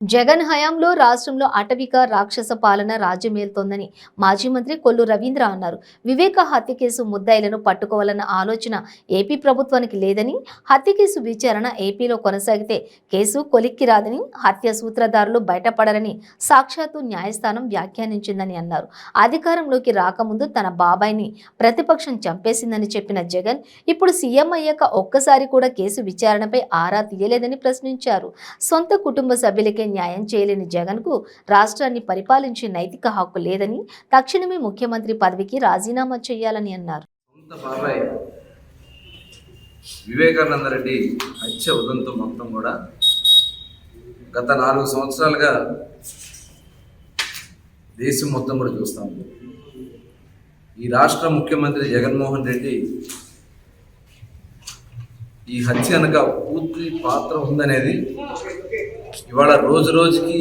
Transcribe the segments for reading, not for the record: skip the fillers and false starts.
జగన్ హయాంలో రాష్ట్రంలో అటవిక రాక్షస పాలన రాజ్యమేలుతోందని మాజీ మంత్రి కొల్లు రవీంద్ర అన్నారు. వివేక హత్య కేసు ముద్దాయిలను పట్టుకోవాలన్న ఆలోచన ఏపీ ప్రభుత్వానికి లేదని, హత్య కేసు విచారణ ఏపీలో కొనసాగితే కేసు కొలిక్కి రాదని, హత్య సూత్రధారులు బయటపడరని సాక్షాత్తు న్యాయస్థానం వ్యాఖ్యానించిందని అన్నారు. అధికారంలోకి రాకముందు తన బాబాయిని ప్రతిపక్షం చంపేసిందని చెప్పిన జగన్ ఇప్పుడు సీఎం అయ్యాక ఒక్కసారి కూడా కేసు విచారణపై ఆరా తీయలేదని ప్రశ్నించారు. సొంత కుటుంబ సభ్యులకే న్యాయం చేయలేని జగన్ కు రాష్ట్రాన్ని పరిపాలించే నైతిక హక్కు లేదని, తక్షణమే ముఖ్యమంత్రి పదవికి రాజీనామా చేయాలని అన్నారు. వివేకానంద రెడ్డి హత్య ఉదంతం మొత్తం కూడా గత 4 సంవత్సరాలుగా దేశం మొత్తం కూడా చూస్తాం. ఈ రాష్ట్ర ముఖ్యమంత్రి జగన్మోహన్ రెడ్డి ఈ హత్య వెనక పూర్తి పాత్ర ఉందనేది ఇవాళ రోజు రోజుకి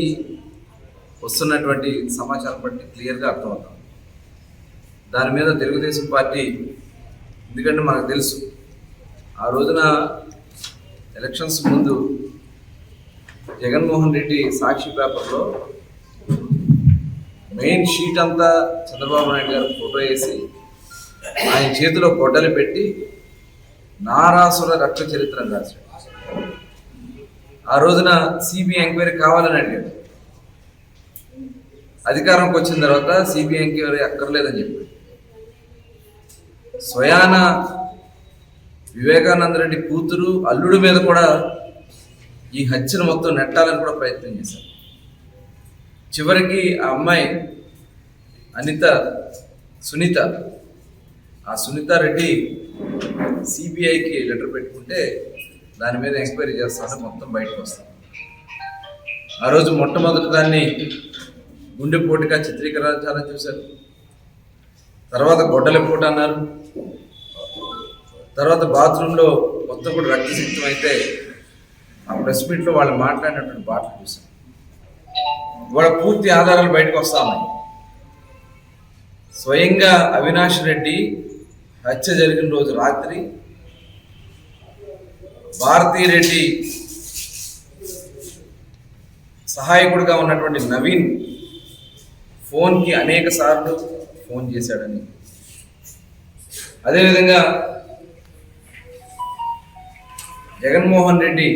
వస్తున్నటువంటి సమాచారం బట్టి క్లియర్గా అర్థమవుతాం. దాని మీద తెలుగుదేశం పార్టీ, ఎందుకంటే మనకు తెలుసు ఆ రోజున ఎలక్షన్స్ ముందు జగన్మోహన్ రెడ్డి సాక్షి పేపర్లో మెయిన్ షీట్ అంతా చంద్రబాబు నాయుడు గారు ఫోటో వేసి ఆయన చేతిలో గొడ్డలు పెట్టి నారాసుర రక్త చరిత్ర రాశాడు. ఆ రోజున సిబిఐ ఎంక్వైరీ కావాలని అడిగాడు. అధికారంకి వచ్చిన తర్వాత సిబిఐ ఎంక్వైరీ అక్కర్లేదని చెప్పాడు. స్వయాన వివేకానంద రెడ్డి కూతురు అల్లుడి మీద కూడా ఈ హత్యను మొత్తం నెట్టాలని కూడా ప్రయత్నం చేశారు. చివరికి ఆ అమ్మాయి సునీత రెడ్డి సిబిఐకి లెటర్ పెట్టుకుంటే దాని మీద ఎంక్వైరీ చేస్తానని మొత్తం బయటకు వస్తాం. ఆ రోజు మొట్టమొదటి దాన్ని గుండెపోటుగా చిత్రీకరించాలని చూశారు. తర్వాత గొడ్డలిపోటు అన్నారు. తర్వాత బాత్రూంలో మొత్తం కూడా రక్తసిక్తం అయితే ఆ ప్రెస్ మీట్లో వాళ్ళు మాట్లాడినటువంటి మాటలు చూశారు. ఇవాళ పూర్తి ఆధారాలు బయటకు వస్తామని స్వయంగా అవినాష్ రెడ్డి హత్య జరిగిన రోజు రాత్రి భారతీరెడ్డి సహాయకుడిగా ఉన్నటువంటి నవీన్ ఫోన్కి అనేక సార్లు ఫోన్ చేశాడని, అదేవిధంగా జగన్మోహన్ రెడ్డి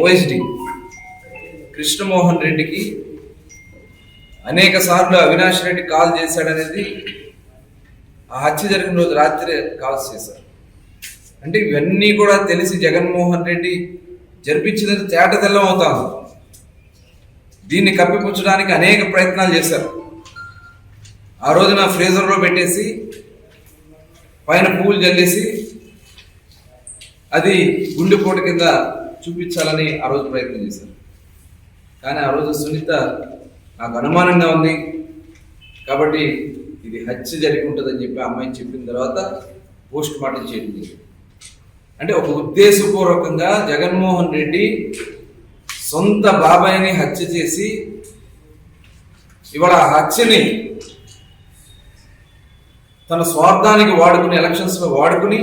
ఓఎస్డి కృష్ణమోహన్ రెడ్డికి అనేక సార్లు అవినాష్ రెడ్డి కాల్ చేశాడనేది ఆ హత్య జరిగిన రోజు రాత్రి కాల్స్ చేశారు. అంటే ఇవన్నీ కూడా తెలిసి జగన్మోహన్ రెడ్డి జరిపించినది తేటతెల్లం అవుతాను. దీన్ని కప్పిపుచ్చడానికి అనేక ప్రయత్నాలు చేశారు. ఆ రోజున ఫ్రీజర్లో పెట్టేసి పైన పూలు జల్లేసి అది గుండెపోటు కింద చూపించాలని ఆ రోజు ప్రయత్నం చేశారు. కానీ ఆ రోజు సునీత నాకు అనుమానంగా ఉంది కాబట్టి ఇది హత్య జరిగి ఉంటుందని చెప్పి అమ్మాయిని చెప్పిన తర్వాత పోస్ట్ మార్టం చేయడం జరిగింది. అంటే ఒక ఉద్దేశపూర్వకంగా జగన్మోహన్ రెడ్డి సొంత బాబాయిని హత్య చేసి ఇవాళ ఆ హత్యని తన స్వార్థానికి వాడుకుని, ఎలక్షన్స్లో వాడుకుని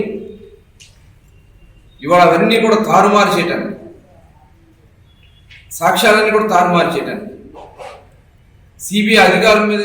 ఇవాళ అవన్నీ కూడా తారుమారు చేయటానికి, సాక్ష్యాలన్నీ కూడా తారుమారు చేయటానికి సిబిఐ అధికారుల మీద